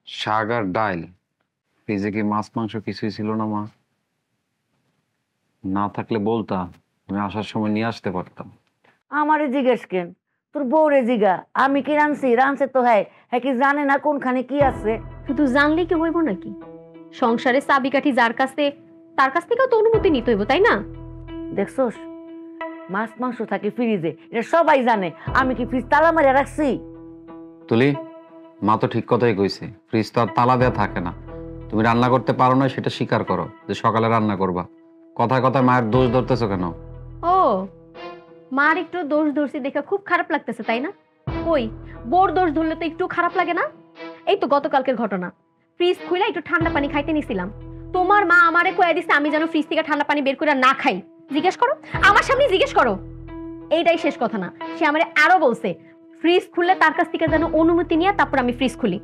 শাক আর ডাল, ফ্রিজে কি মাছ মাংস কিছুই ছিল না মা? না থাকলে বলতা, আমি আসার সময় নিয়ে আসতে পারতাম। আমারে জিজ্ঞেস কেন? তোর বউরে জিগা, আমি কি রানছি? রানছে তো হ্যাঁ, হ্যাঁ কি জানে না কোনখানে কি আছে? শুধু জানলেই কি হইব নাকি? সংসারে চাবিকাঠি যার কাছে, তার কাছ থেকেও তো অনুমতি নিতে হইব, তাই না? দেখছোস, মাছ মাংস থাকে ফ্রিজে, এটা সবাই জানে। আমি কি ফ্রিজ তালা মারিয়া রাখছি? তুলি, মা তো ঠিক কথাই কইছে, ফ্রিজ তো আর তালা দেওয়া থাকে না। তুমি রান্না করতে পারো না সেটা স্বীকার করো, যে সকালে রান্না করবা। কথায় কথায় মায়ের দোষ ধরতেছো কেন? ও, মার একটু দোষ ধরছি দেখে খুব খারাপ লাগতেছে, তাই না? কই, বোর দোষ ধরলে তো একটু খারাপ লাগে না? এই তো গতকালকের ঘটনা, ফ্রিজ খুলে একটু ঠান্ডা পানি খাইতে নিছিলাম, তোমার মা আমারে কয়ে দিছে আমি যেন ফ্রিজ থেকে ঠান্ডা পানি বের করে না খাই। জিজ্ঞেস করো, আমার সামনে জিজ্ঞেস করো। এইটাই শেষ কথা না, সে আমারে আরো বলছে ফ্রিজ খুললে তার কাছ থেকে যেন অনুমতি নিয়ে তারপর আমি ফ্রিজ খুলি।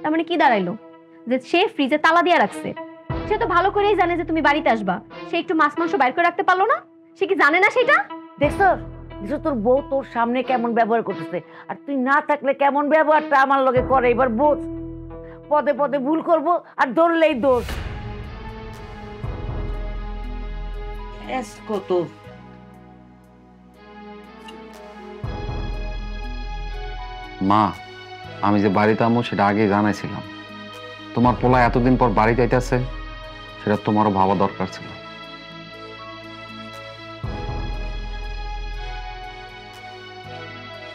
তার মানে কি দাঁড়াইলো? যে সে ফ্রিজে তালা দিয়ে রাখছে। সে তো ভালো করেই জানে যে তুমি বাড়িতে আসবা, সে একটু মাছ মাংস বাইর করে রাখতে পারলো না? সে কি জানে না সেটা? দেখছোস, দেখছো তোর বউ তোর সামনে কেমন ব্যবহার করতেছে, আর তুই না থাকলে কেমন ব্যবহারটা আমার লগে করে। এবার বোঝ, পদে পদে ভুল করব আর ধরলেই দোষ। কত মা, আমি যে বাড়িতে আমো সেটা আগেই জানাইছিলাম। তোমার পোলা এতদিন পর বাড়িতে আইতাছে, সেটা তোমারও ভাবা দরকার ছিল।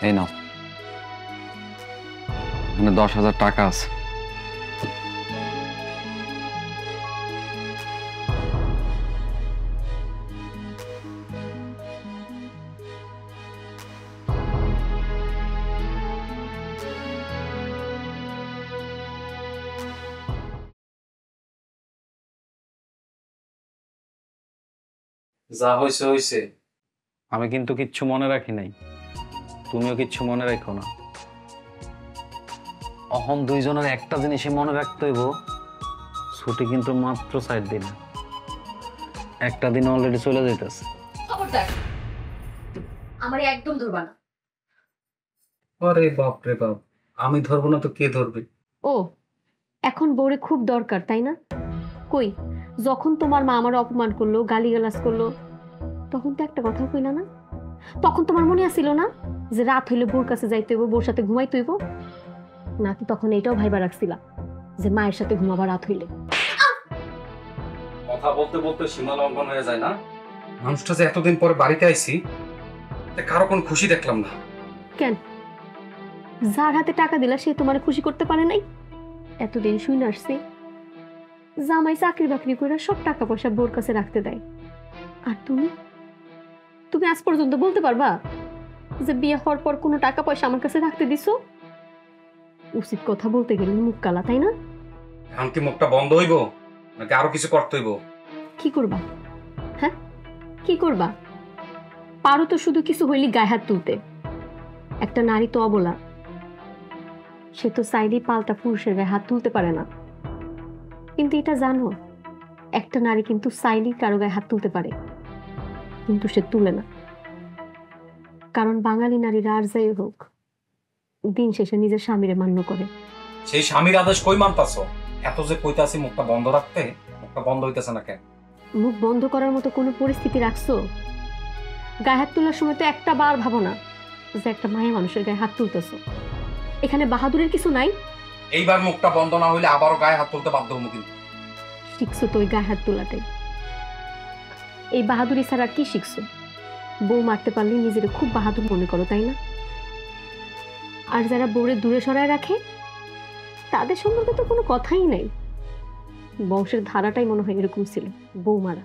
এই নাও, এখানে 10,000 টাকা আছে। যা হয়েছে হয়েছে, আমি কিন্তু কিচ্ছু মনে রাখি নাই, তুমিও কিচ্ছু মনে রাখো না। অহন দুইজনের একটা জিনিসই মনে রাখতে হইব, ছুটি কিন্তু মাত্র 4 দিন, একটা দিন অলরেডি চলে যাইতেছে। খবরদার, আমারে একদম ধরবা না। আরে বাপ রে বাপ, আমি ধরবো না তো কে ধরবে? ও, এখন বউরে খুব দরকার, তাই না? কই, যখন তোমার মা আমার অপমান করলো, গালিগালাজ করলো, তখন তো একটা কথা কইলা না? তখন তোমার মনে আসছিল না যে রাত হইলে বউর কাছে যাইতে হইব, বউর সাথে ঘুমাইতে হইব? নাকি তখন এইটাও ভাইবা রাখছিলা যে মায়ের সাথে ঘুমাবা রাত হইলে? কথা বলতে বলতে সীমা লঙ্ঘন হয়ে যায় না? মানুষটা যে এতদিন পরে বাড়িতে আইছি, কারো কোনো খুশি দেখলাম না। কেন, যার হাতে টাকা দিলা সে তোমার খুশি করতে পারে নাই? এতদিন শুনে আসছি জামাই চাকরি বাকরি করে সব টাকা পয়সা বউর কাছে রাখতে দেয়, আর তুমি তুমি আজ পর্যন্ত বলতে পারবা যে বিয়ে হওয়ার পর কোনো টাকা পয়সা আমার কাছে রাখতে দিছো? উচিত কথা বলতে গেলে মুখ কালা, তাই না? এখন কি মুখটা বন্ধ হইব নাকি আরো কিছু করতে হইব? কি করবা? হ্যাঁ, কি করবা? পারো তো শুধু কিছু হইলি গায়ে হাত তুলতে। একটা নারী তো অবলা, সে তো চাইলেই পাল্টা পুরুষের গায়ে হাত তুলতে পারে না। কিন্তু এটা জানো, একটা নারী কিন্তু চাইলেই কারো গায়ে হাত তুলতে পারে, কিন্তু সে তুলে না। কারণ বাঙালি নারীরা আর যাই হোক দিন শেষে নিজের স্বামীরে মান্য করে। সেই স্বামীর আদেশ কই মানতাছো? এত যে কইতাছি মুখটা বন্ধ রাখতে, মুখটা বন্ধ হইতেছে না কেন? মুখ বন্ধ করার মতো কোনো পরিস্থিতি রাখছো? গায়ে হাত তোলার সময় তো একটা বার ভাবো না যে একটা মায়ের মানুষের গায়ে হাত তুলতেছো। এখানে বাহাদুরের কিছু নাই। এইবার মুখটা বন্ধ না হইলে আবারও গায়ে হাত তুলতে বাধ্য হবো কিন্তু। শিখছো তো ওই গায়ে হাত তোলাটাই। এই বাহাদুরি ছাড়া আর কি শিখছো? বউ মারতে পারলে নিজের খুব বাহাদুর মনে করো, তাই না? আর যারা বউরে দূরে সরায় রাখে তাদের সম্পর্কে তো কোনো কথাই নাই। বংশের ধারাটাই মনে হয় এরকম ছিল, বউ মারা।